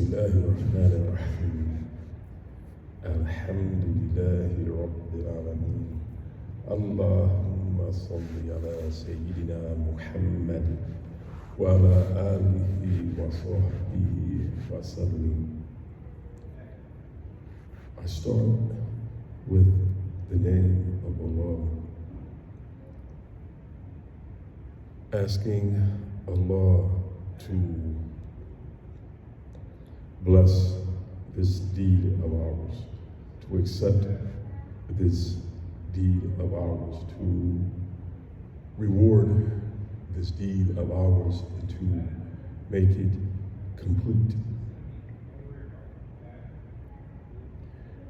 بسم الله الرحمن الرحيم الحمد لله رب العالمين اللهم صل على سيدنا محمد وعلى آله وصحبه وسلم. I start with the name of Allah, asking Allah to bless this deed of ours, to accept this deed of ours, to reward this deed of ours, and to make it complete.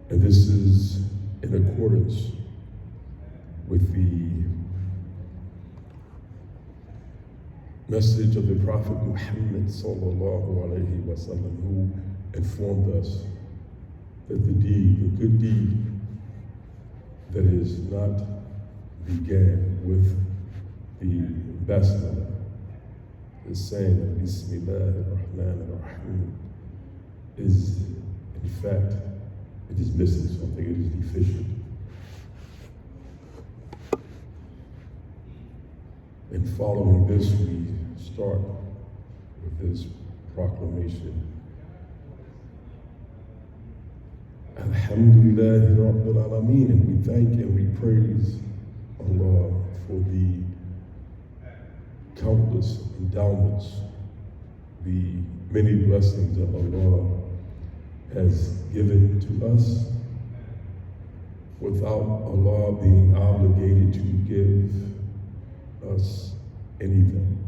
And this is in accordance with the message of the Prophet Muhammad sallallahu alaihi wasallam, who informed us that the good deed that is not began with the basmala, the saying of Bismillah ar-Rahman ar-Rahim, is in fact, it is missing something, it is deficient. And following this, we start with this proclamation. Alhamdulillah Rabbil Alameen, and we thank and we praise Allah for the countless endowments, the many blessings that Allah has given to us without Allah being obligated to give us anything,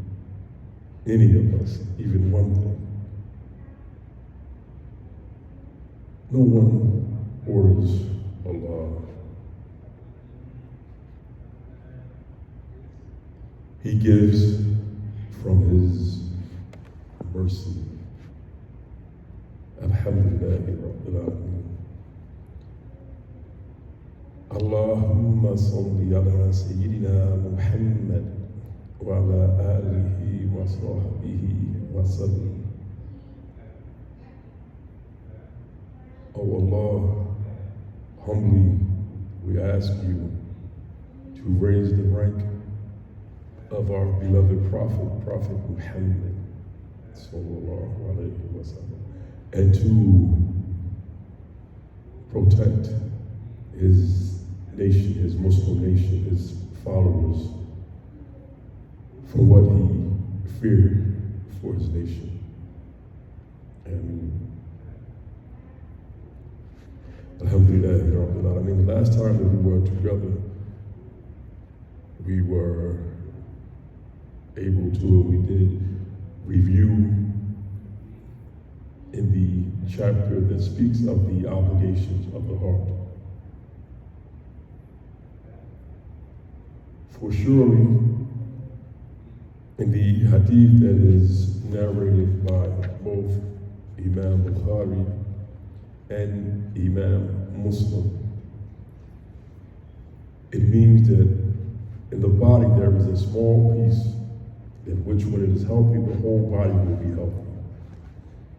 any of us, even one thing. No one orders Allah. He gives from His mercy. Alhamdulillah Rabbil Alameen. Allahumma salli ala Sayyidina Muhammad wa ala alihi wa sahbihi wa sallam. Oh Allah, humbly we ask you to raise the rank of our beloved Prophet Muhammad sallallahu alaihi wasallam, and to protect his nation, his Muslim nation, his followers, from what he feared for his nation. And Alhamdulillah Rabbil Alameen. The last time that we were together, we were able to, and we did review in the chapter that speaks of the obligations of the heart. For surely, in the hadith that is narrated by both Imam Bukhari and Imam Muslim, it means that in the body there is a small piece in which when it is healthy, the whole body will be healthy.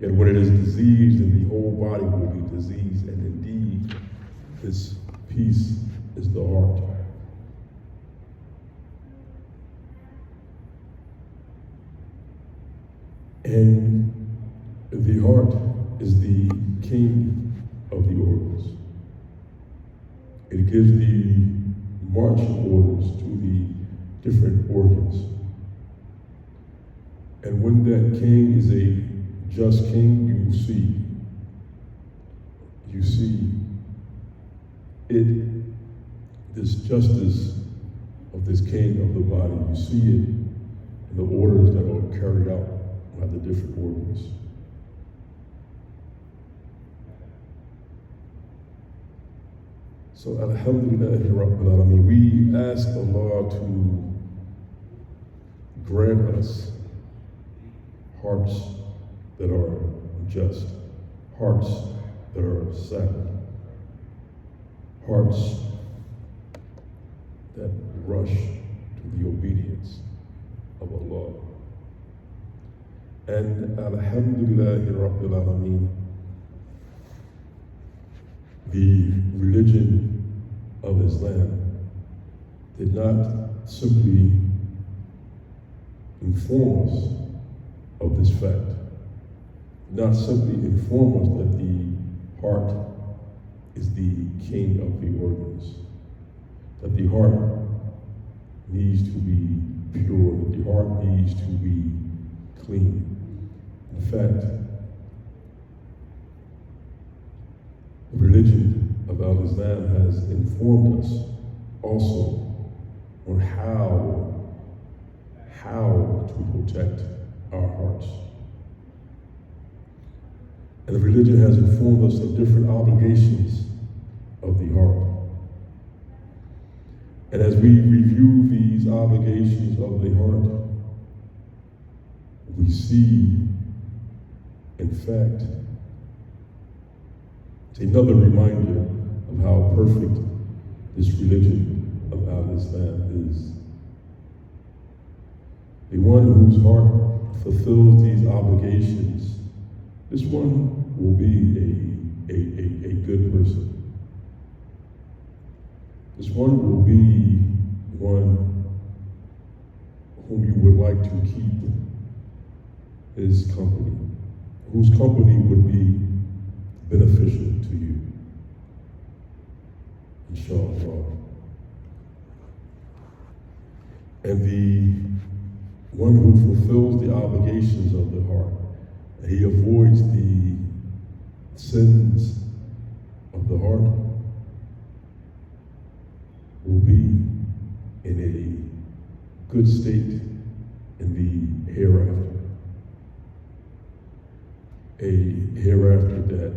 And when it is diseased, then the whole body will be diseased. And indeed, this piece is the heart. And the heart is the king of the organs. It gives the marching orders to the different organs. And when that king is a just king, you see it, this justice of this king of the body, you see it in the orders that are carried out by the different organs. So Alhamdulillah Rabbil Alameen, we ask Allah to grant us hearts that are just, hearts that are sad, hearts that rush to the obedience of Allah. And alhamdulillahi rabbil alameen, the religion of Islam did not simply inform us of this fact, not simply inform us that the heart is the king of the organs, that the heart needs to be pure, that the heart needs to be clean. In fact, the religion of Al-Islam has informed us also on how to protect our hearts. And the religion has informed us of different obligations of the heart. And as we review these obligations of the heart, we see, in fact, it's another reminder of how perfect this religion of Al-Islam is. The one whose heart fulfills these obligations, this one will be a good person. This one will be one whom you would like to keep his company, whose company would be beneficial to you, inshallah. And the one who fulfills the obligations of the heart, and he avoids the sins of the heart, will be in a good state in the hereafter. A hereafter that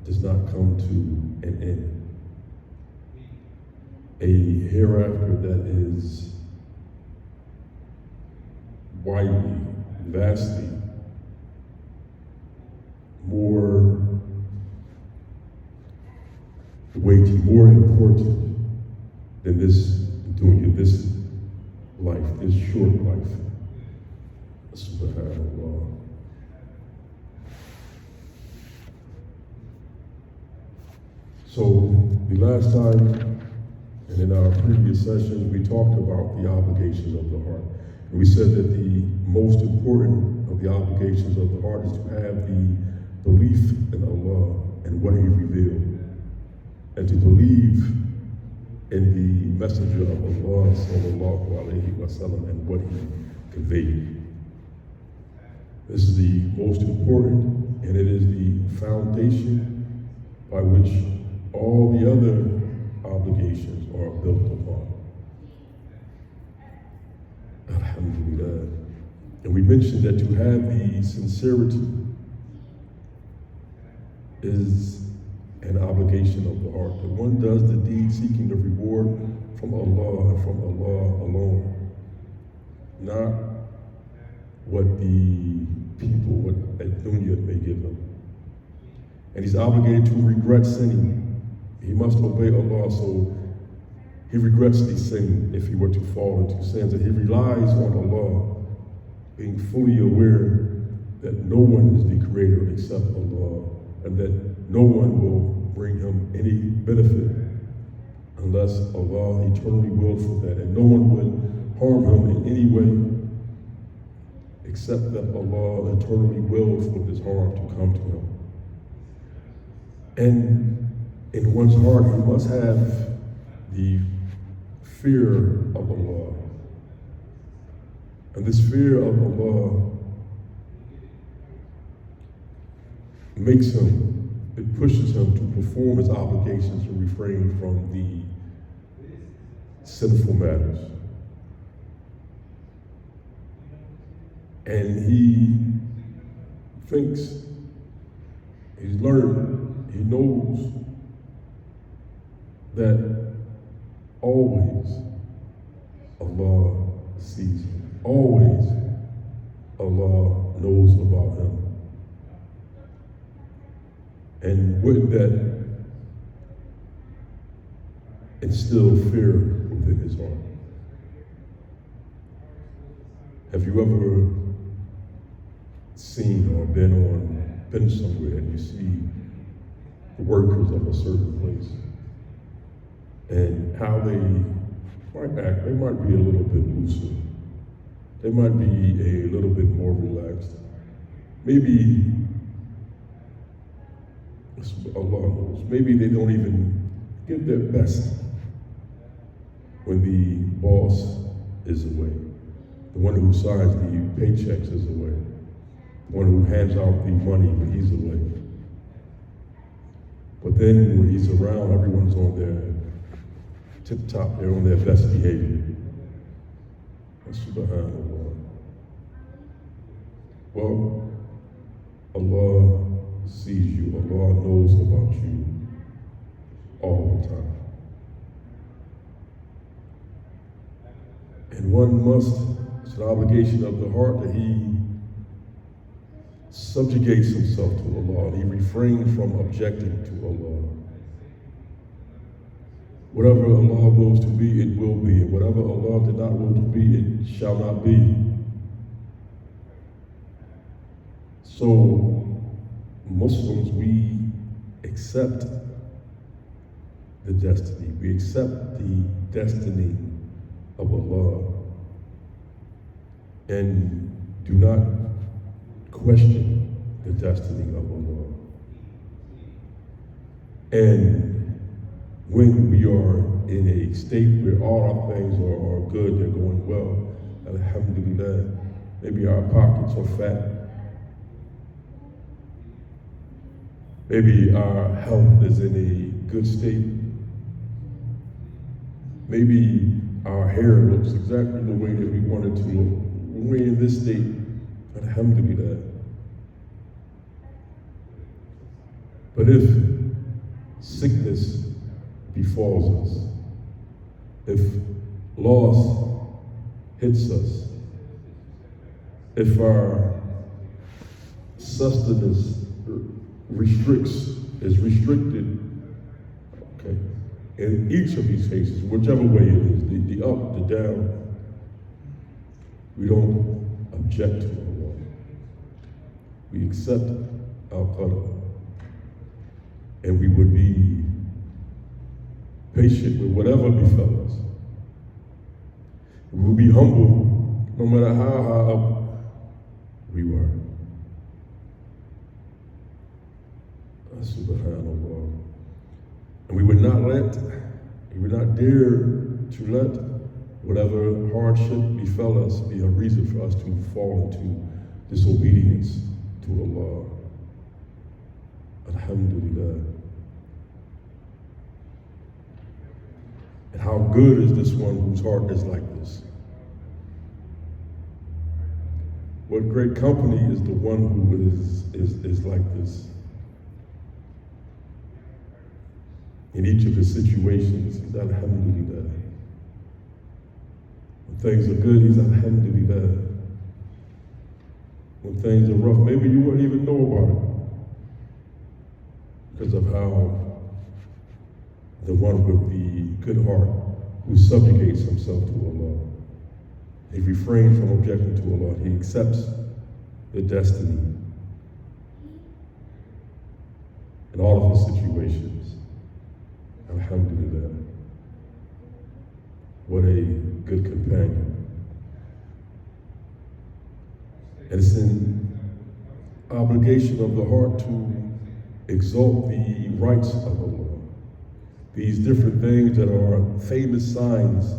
does not come to an end. A hereafter that is widely, vastly more weighty, more important than this dunya, this life, this short life. Subhanallah. So the last time, and in our previous sessions, we talked about the obligations of the heart. And we said that the most important of the obligations of the heart is to have the belief in Allah and what He revealed, and to believe in the messenger of Allah sallallahu alayhi wa sallam and what he conveyed. This is the most important, and it is the foundation by which all the other obligations are built upon. Alhamdulillah. And we mentioned that to have the sincerity is an obligation of the heart. That one does the deed seeking the reward from Allah and from Allah alone. Not what the people, what dunya may give him. And he's obligated to regret sinning. He must obey Allah, so he regrets the sin if he were to fall into sins. And he relies on Allah, being fully aware that no one is the creator except Allah, and that no one will bring him any benefit unless Allah eternally willed for that. And no one would harm him in any way except that Allah eternally willed for this harm to come to him. And in one's heart, he must have the fear of Allah. And this fear of Allah makes him, it pushes him to perform his obligations and refrain from the sinful matters. And he thinks, he's learned, he knows that always Allah sees him. Always Allah knows about him. And wouldn't that instill fear within his heart? Have you ever seen or been somewhere and you see the workers of a certain place and how they might act. They might be a little bit looser. They might be a little bit more relaxed. Maybe, Allah knows, maybe they don't even give their best when the boss is away. The one who signs the paychecks is away. The one who hands out the money when he's away. But then when he's around, everyone's on their tip-top, they're on their best behavior. Subhanallah. Well, Allah sees you. Allah knows about you all the time. And one must, it's an obligation of the heart that he subjugates himself to Allah and he refrains from objecting to Allah. Whatever Allah wills to be, it will be. And whatever Allah did not will to be, it shall not be. So, Muslims, we accept the destiny. We accept the destiny of Allah and do not question the destiny of Allah. And when we are in a state where all our things are good, they're going well, alhamdulillah, maybe our pockets are fat, maybe our health is in a good state, maybe our hair looks exactly the way that we want it to look. When we're in this state, alhamdulillah. But if sickness befalls us, if loss hits us, if our sustenance is restricted, okay, in each of these cases, whichever way it is, the up, the down, we don't object to Allah. We accept our qadr, and we would be patient with whatever befell us. We will be humble no matter how high up we were. Subhanallah. And we would not dare to let whatever hardship befell us be a reason for us to fall into disobedience to Allah. Alhamdulillah. And how good is this one whose heart is like this? What great company is the one who is like this? In each of his situations, he's alhamdulillah. When things are good, he's alhamdulillah. When things are rough, maybe you wouldn't even know about it because of how the one with the good heart who subjugates himself to Allah. He refrains from objecting to Allah. He accepts the destiny in all of his situations. Alhamdulillah. What a good companion. And it's an obligation of the heart to exalt the rights of Allah. These different things that are famous signs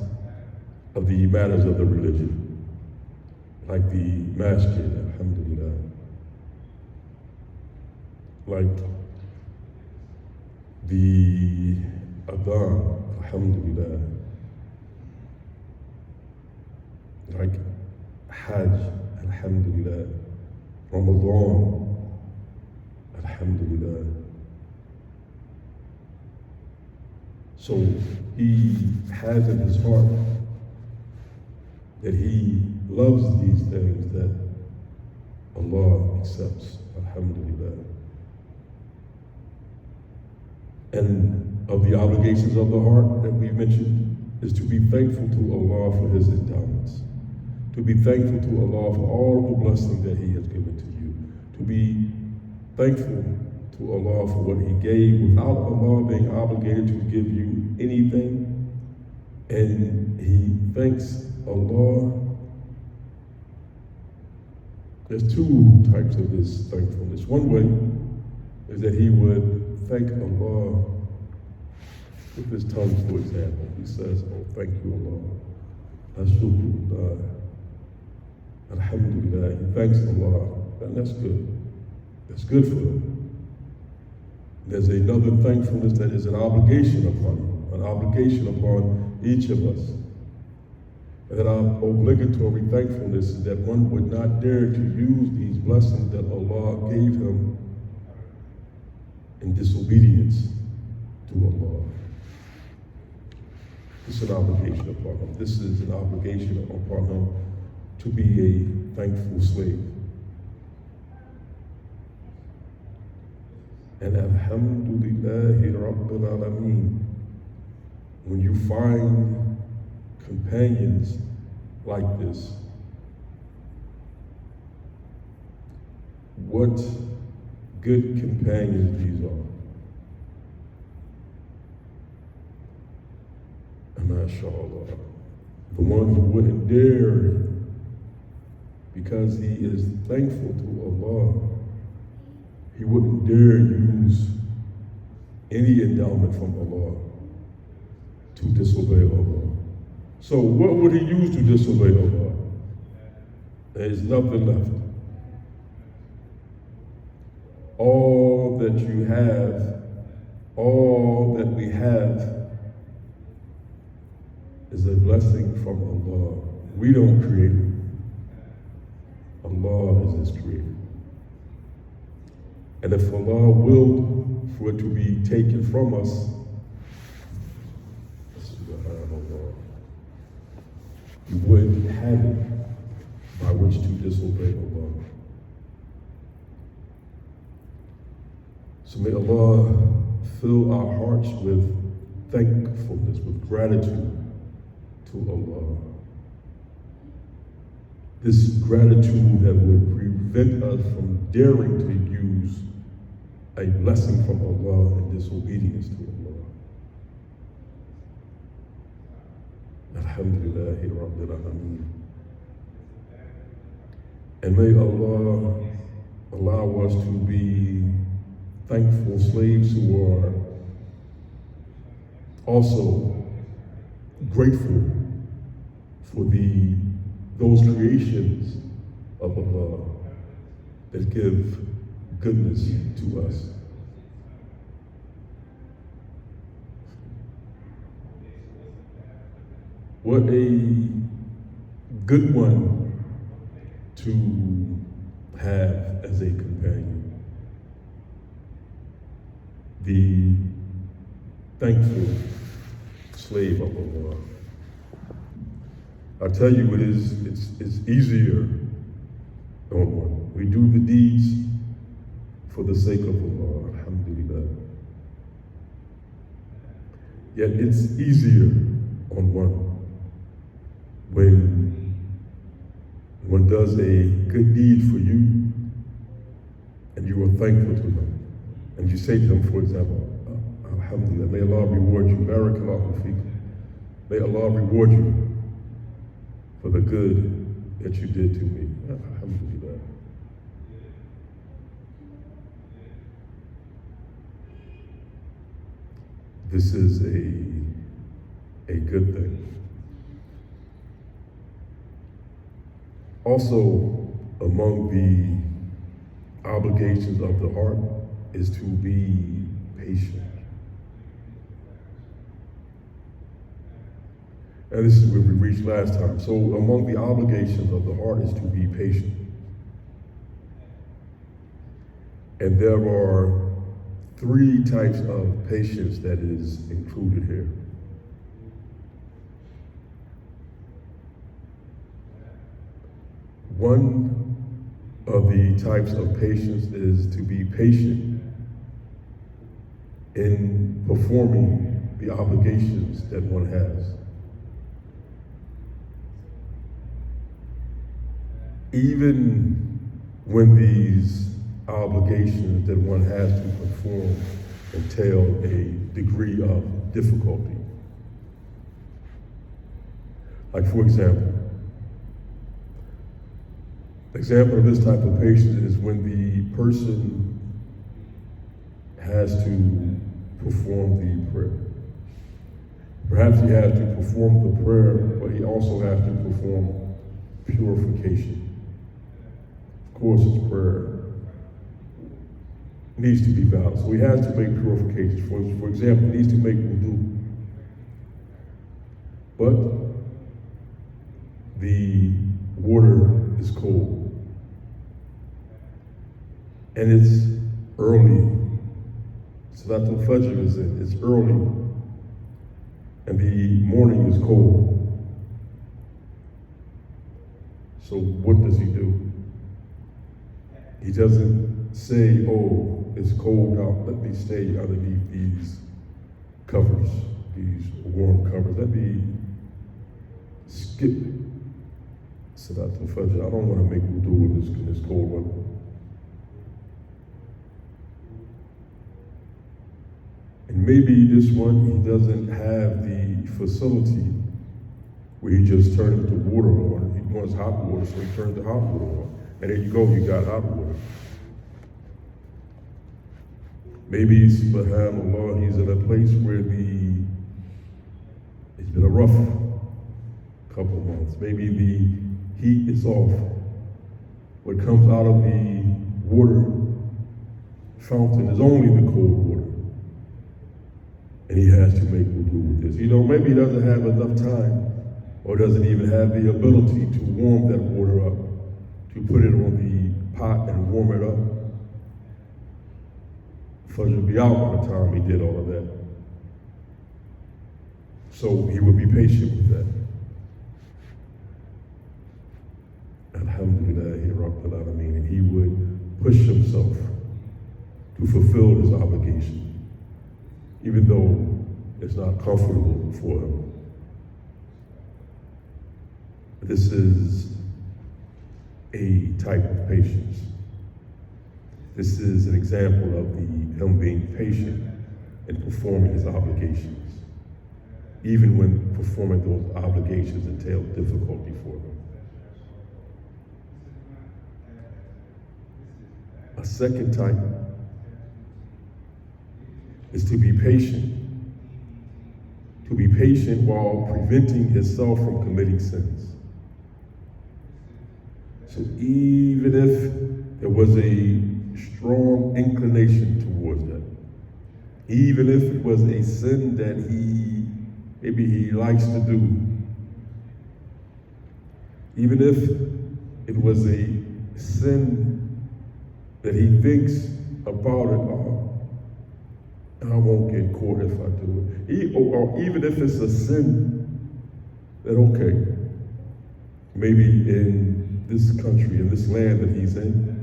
of the matters of the religion, like the masjid, alhamdulillah, like the adhan, alhamdulillah, like hajj, alhamdulillah, Ramadan, alhamdulillah. So he has in his heart that he loves these things that Allah accepts, alhamdulillah. And of the obligations of the heart that we mentioned is to be thankful to Allah for his endowments, to be thankful to Allah for all the blessings that he has given to you, be thankful to Allah for what He gave without Allah being obligated to give you anything. And he thanks Allah. There's two types of this thankfulness. One way is that he would thank Allah with his tongue, for example. He says, oh, thank you, Allah. Ashkurullah. Alhamdulillah. He thanks Allah. And that's good. That's good for him. There's another thankfulness that is an obligation upon him, an obligation upon each of us. And that our obligatory thankfulness is that one would not dare to use these blessings that Allah gave him in disobedience to Allah. This is an obligation upon him. This is an obligation upon him to be a thankful slave. And alhamdulillahi rabbil alameen. When you find companions like this, what good companions these are. And mashallah, the one who wouldn't dare, because he is thankful to Allah, he wouldn't dare use any endowment from Allah to disobey Allah. So what would he use to disobey Allah? There is nothing left. All that you have, all that we have is a blessing from Allah. We don't create it. Allah is his creator. And if Allah willed for it to be taken from us, you wouldn't have it by which to disobey Allah. So may Allah fill our hearts with thankfulness, with gratitude to Allah. This gratitude that would prevent us from daring to use a blessing from Allah in disobedience to Allah. Alhamdulillahi rabbil alameen. And may Allah allow us to be thankful slaves who are also grateful for those creations of Allah that give goodness to us. What a good one to have as a companion. The thankful slave of Allah. I tell you, it's easier on one. We do the deeds for the sake of Allah, alhamdulillah. Yet it's easier on one when one does a good deed for you and you are thankful to them. And you say to them, for example, alhamdulillah, may Allah reward you, barakallahu feekum. May Allah reward you for the good that you did to me. Alhamdulillah. This is a good thing. Also, among the obligations of the heart is to be patient. And this is where we reached last time. So among the obligations of the heart is to be patient. And there are 3 types of patience that is included here. One of the types of patience is to be patient in performing the obligations that one has. Even when these obligations that one has to perform entail a degree of difficulty. Like, for example of this type of patience is when the person has to perform the prayer. Perhaps he has to perform the prayer, but he also has to perform purification. Of course, his prayer needs to be valid, so he has to make purification. For example, he needs to make wudu. But the water is cold. And it's early. Salatul Fajr is in, it's early. And the morning is cold. So what does he do? He doesn't say, oh, it's cold out, let me stay underneath these covers, these warm covers. Let me skip Salatul Fajr. I don't want to make wudu in this cold weather. And maybe this one, he doesn't have the facility where he just turns the water on. He wants hot water, so he turns the hot water on. And there you go, you got hot water. Maybe, subhanAllah, he's in a place where it's been a rough couple of months. Maybe the heat is off. What comes out of the water fountain is only the cold water. And he has to make wudu with this. Maybe he doesn't have enough time or doesn't even have the ability to warm that water up, to put it on the pot and warm it up. Fajr would be out by the time he did all of that. So he would be patient with that. Alhamdulillah, Rabbil Alameen. And he would push himself to fulfill his obligation, even though it's not comfortable for him. This is a type of patience. This is an example of him being patient in performing his obligations, even when performing those obligations entail difficulty for him. A second type is to be patient. To be patient while preventing himself from committing sins. So even if there was a strong inclination towards that, even if it was a sin that maybe he likes to do, even if it was a sin that he thinks about it, I won't get caught if I do it. Or even if it's a sin, that okay, maybe in this country, in this land that he's in,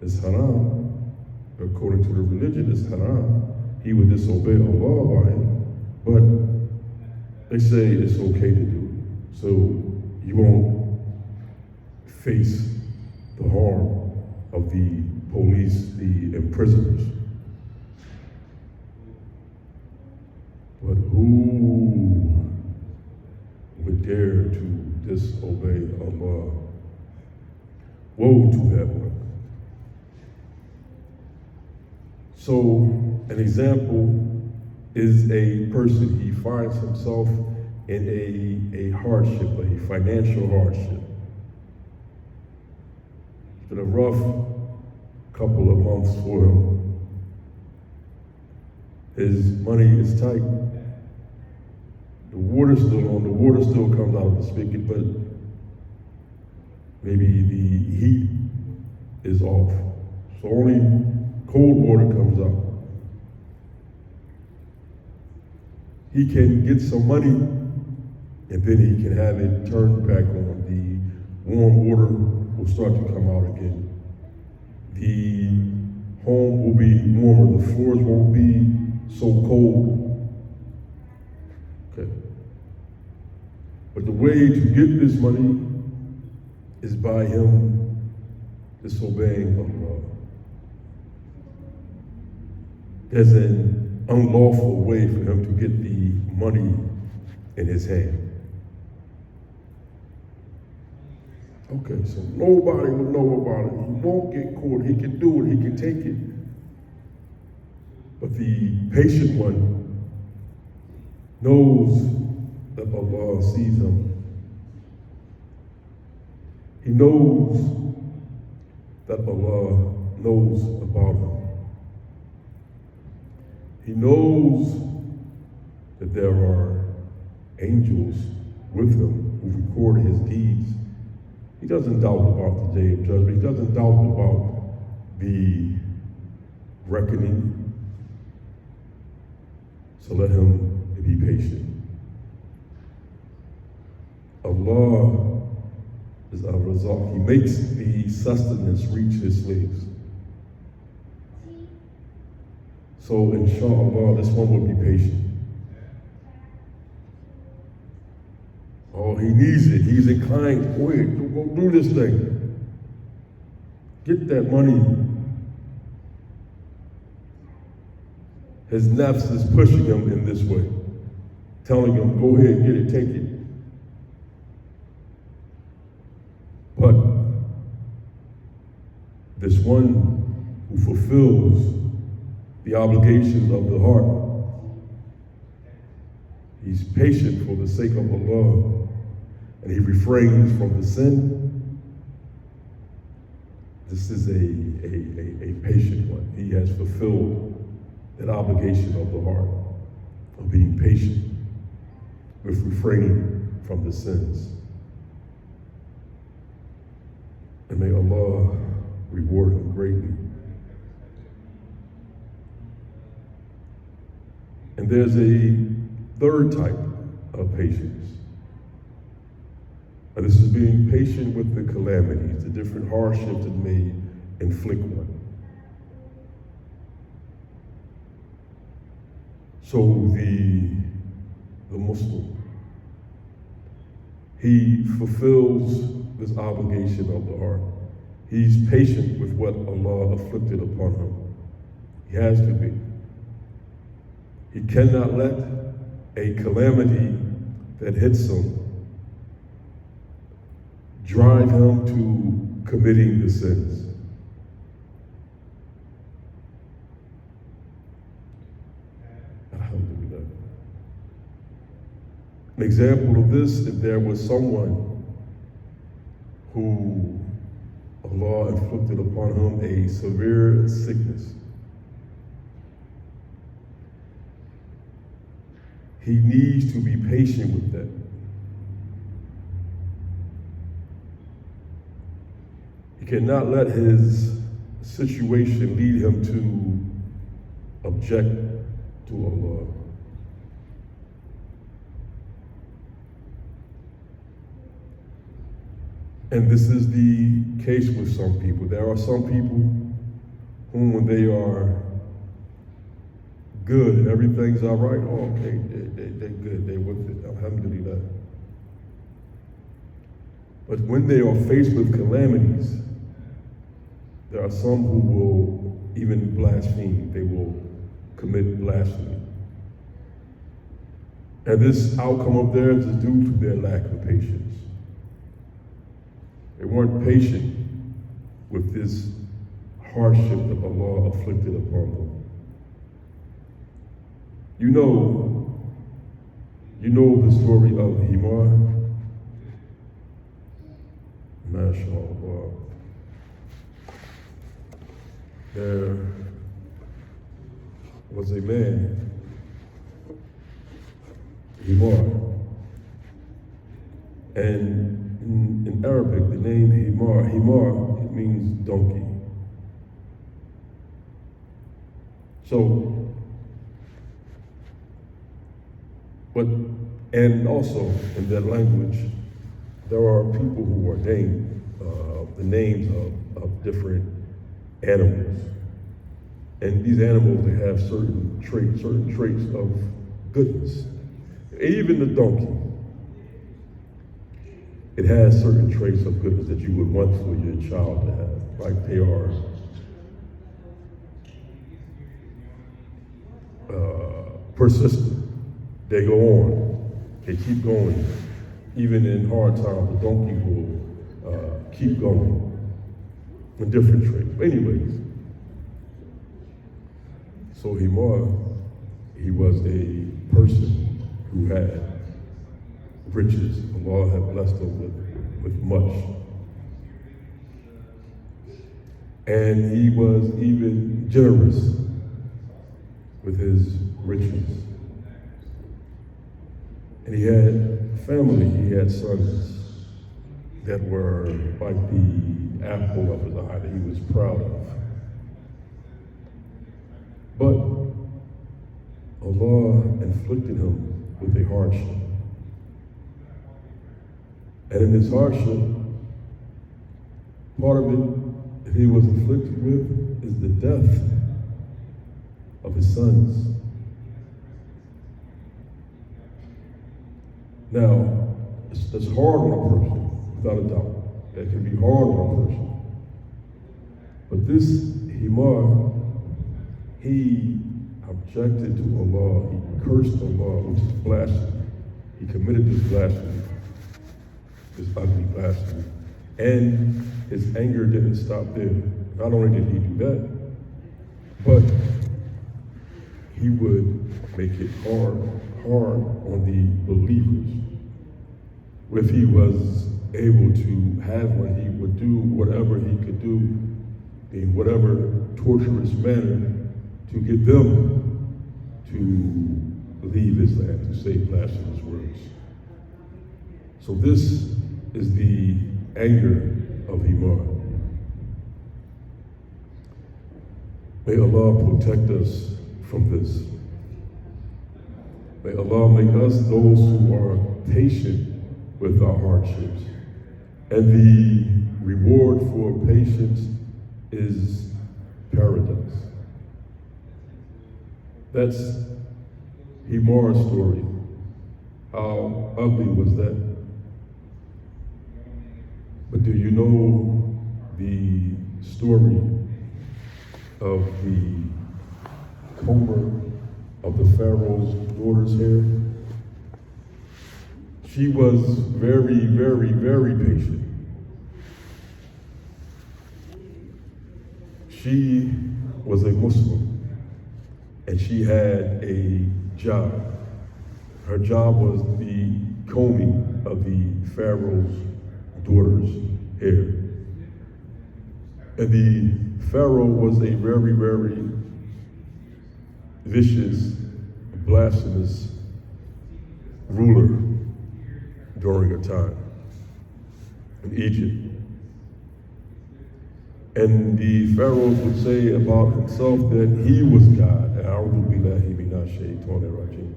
it's haram. According to the religion, it's haram. He would disobey Allah by it. But they say it's okay to do it. So you won't face the harm of the police, the imprisoners. But who would dare to disobey Allah? Woe to that one. So an example is a person, he finds himself in a hardship, a financial hardship. It's been a rough couple of months for him. His money is tight. The water's still on, the water still comes out of the spigot, but maybe the heat is off. So only cold water comes out. He can get some money and then he can have it turned back on. The warm water will start to come out again. The home will be warmer, the floors won't be so cold. Okay. But the way to get this money is by him disobeying Allah. There's an unlawful way for him to get the money in his hand. Okay, so nobody will know about it. He won't get caught. He can do it. He can take it. But the patient one knows that Allah sees him. He knows that Allah knows about him. He knows that there are angels with him who record his deeds. He doesn't doubt about the day of judgment. He doesn't doubt about the reckoning. So let him be patient. Allah is our result. He makes the sustenance reach his slaves. So inshallah, this one will be patient. Oh, he needs it. He's inclined. Go ahead, go do this thing. Get that money. His nafs is pushing him in this way, telling him, go ahead, get it, take it. But this one who fulfills the obligations of the heart, he's patient for the sake of Allah, and he refrains from the sin. This is a patient one. He has fulfilled that obligation of the heart, of being patient with refraining from the sins. And may Allah reward him greatly. And there's a third type of patience. And this is being patient with the calamities, the different hardships that may inflict one. So the Muslim, he fulfills this obligation of the heart. He's patient with what Allah afflicted upon him. He has to be. He cannot let a calamity that hits him drive him to committing the sins. Alhamdulillah. An example of this, if there was someone who Allah inflicted upon him a severe sickness, he needs to be patient with that. He cannot let his situation lead him to object to Allah. And this is the case with some people. There are some people whom when they are good and everything's all right, oh, okay, they're good, they're with it, alhamdulillah. But when they are faced with calamities, there are some who will even blaspheme. They will commit blasphemy. And this outcome of theirs is due to their lack of patience. They weren't patient with this hardship that Allah afflicted upon them. You know the story of Himar? MashaAllah. There was a man, Himar, and in Arabic, the name Himar, it means donkey. So, and also in that language, there are people who are named the names of different animals. And these animals, they have certain traits of goodness. Even the donkey, it has certain traits of goodness that you would want for your child to have. like they are persistent. They go on. They keep going. Even in hard times, the donkey will keep going in different traits. But anyways, so Himar, he was a person who had riches. Allah had blessed him with much. And he was even generous with his riches. And he had family, he had sons that were like the apple of his eye that he was proud of. But Allah inflicted him with a hardship. And in this hardship, part of it that he was inflicted with is the death of his sons. Now, it's hard on a person, without a doubt. That can be hard on a person. But this Himar, he objected to Allah, he cursed Allah, which is blasphemy. He committed this blasphemy, this ugly blasphemy. And his anger didn't stop there. Not only did he do that, but he would make it hard on the believers. If he was able to have one, he would do whatever he could do in whatever torturous manner to get them to leave Islam, to say blasphemous words. So this is the anger of Himar. May Allah protect us from this. May Allah make us those who are patient with our hardships. And the reward for patience is paradise. That's Himar's story. How ugly was that? But do you know the story of the comber of the pharaoh's daughter's hair? She was very, very, very patient. She was a Muslim, and she had a job. Her job was the combing of the pharaoh's daughter's hair. And the pharaoh was a very, very vicious, blasphemous ruler during a time in Egypt. And the pharaohs would say about himself that he was God. A'udhu billahi minash shaitanir rajim.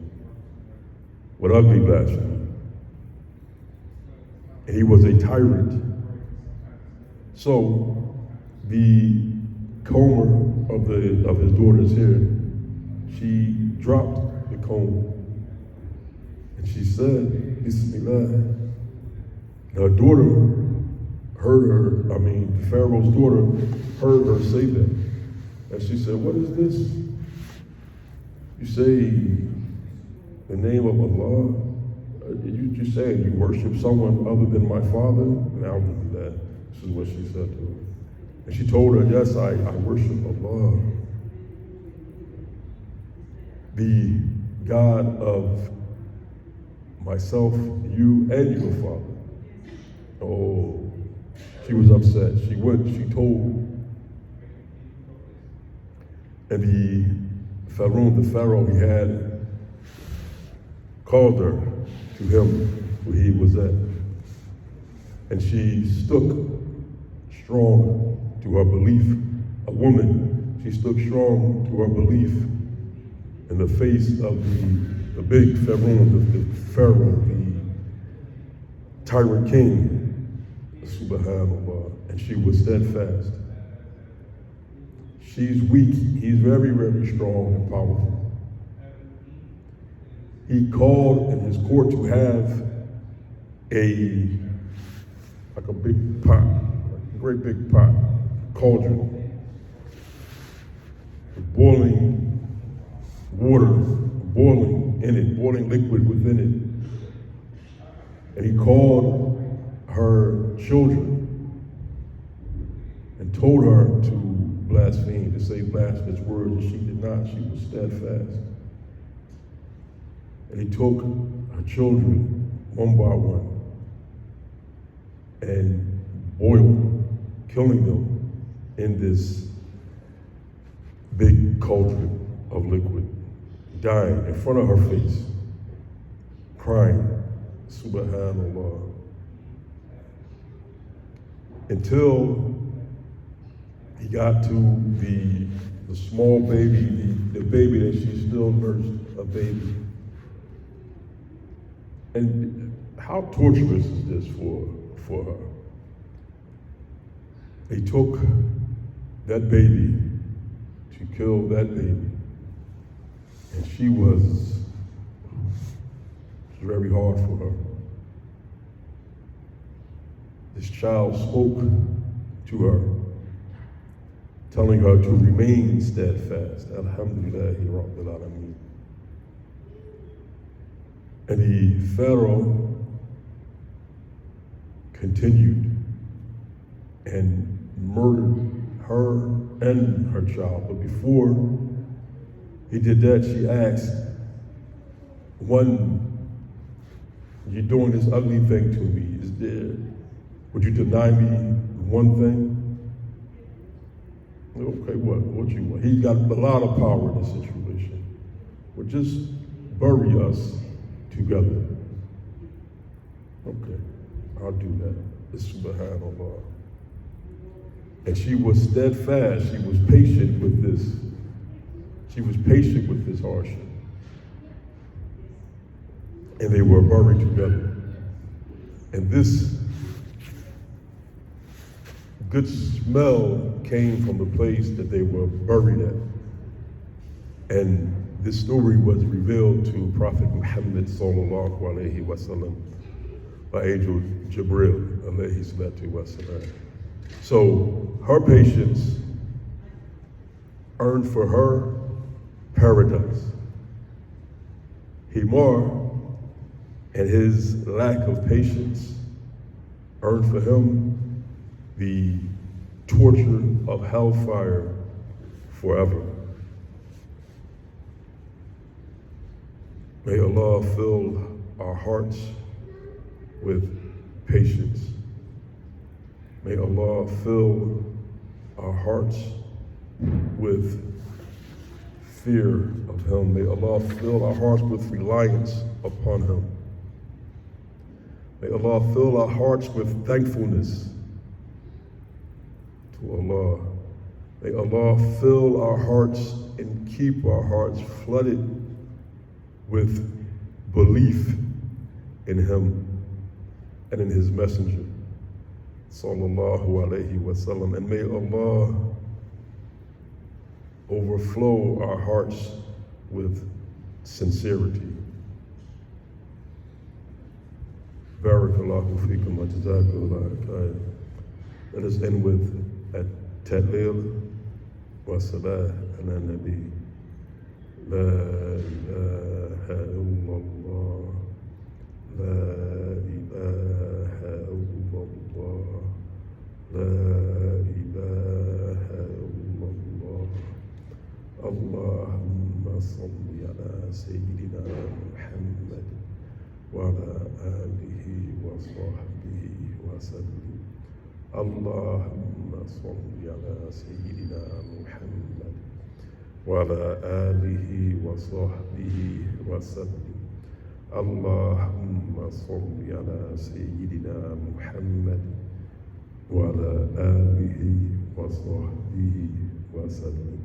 What ugly blasphemy. And he was a tyrant. So the comber of his daughter's hair, she dropped the comb and she said, Bismillah. Her daughter heard her, the Pharaoh's daughter heard her say that. And she said, what is this? You say the name of Allah? You said you worship someone other than my father? And I'll do that. This is what she said to her. And she told her, yes, I worship Allah, the God of myself, you, and your father. Oh, she was upset. She told. And the pharaoh, he had called her to him where he was at. And she stuck strong to her belief. A woman, she stuck strong to her belief in the face of the big pharaoh, the tyrant king, subhanallah, and she was steadfast. She's weak, he's very, very strong and powerful. He called in his court to have a big pot, a great big pot, cauldron with boiling water, boiling in it, boiling liquid within it. And he called her children and told her to blaspheme, to say blasphemous words, and she did not. She was steadfast. And he took her children one by one and boiled them, killing them in this big cauldron of liquid, dying in front of her face, crying, Subhanallah, until he got to the small baby, the baby that she still nursed, a baby. And how torturous is this for her? They took that baby to kill that baby. And she was very hard for her. This child spoke to her, telling her to remain steadfast. Alhamdulillahi Rabbil Alameen. And the pharaoh continued and murdered her and her child. But before he did that, she asked, one, you're doing this ugly thing to me. Would you deny me one thing? Okay, what you want? He's got a lot of power in this situation. Well, just bury us together. Okay, I'll do that. Subhanallah. And she was steadfast. She was patient with this. She was patient with this hardship. And they were buried together. And this good smell came from the place that they were buried at. And this story was revealed to Prophet Muhammad sallallahu alaihi wasallam by angel Jibril alaihi salatu wasalam. So her patience earned for her paradise. Himar and his lack of patience earned for him the torture of hellfire forever. May Allah fill our hearts with patience. May Allah fill our hearts with fear of Him. May Allah fill our hearts with reliance upon Him. May Allah fill our hearts with thankfulness to Allah. May Allah fill our hearts and keep our hearts flooded with belief in Him and in His Messenger, sallallahu alayhi wasallam. And may Allah overflow our hearts with sincerity. Barakallahu feekum wa jazakallahu khairan. Let us end with at-tahleel wa salah ala nabi. La ilaha illallah. La ilaha illallah. La ilaha illallah. Allahumma salli ala Sayyidina Muhammad wa ala alihi wa sahbihi wa sallim. Allahumma salli ala Sayyidina Muhammad wa ala alihi wa sahbihi wa sallim. Allahumma salli ala Sayyidina Muhammad wa ala alihi wa sahbihi wa sallim.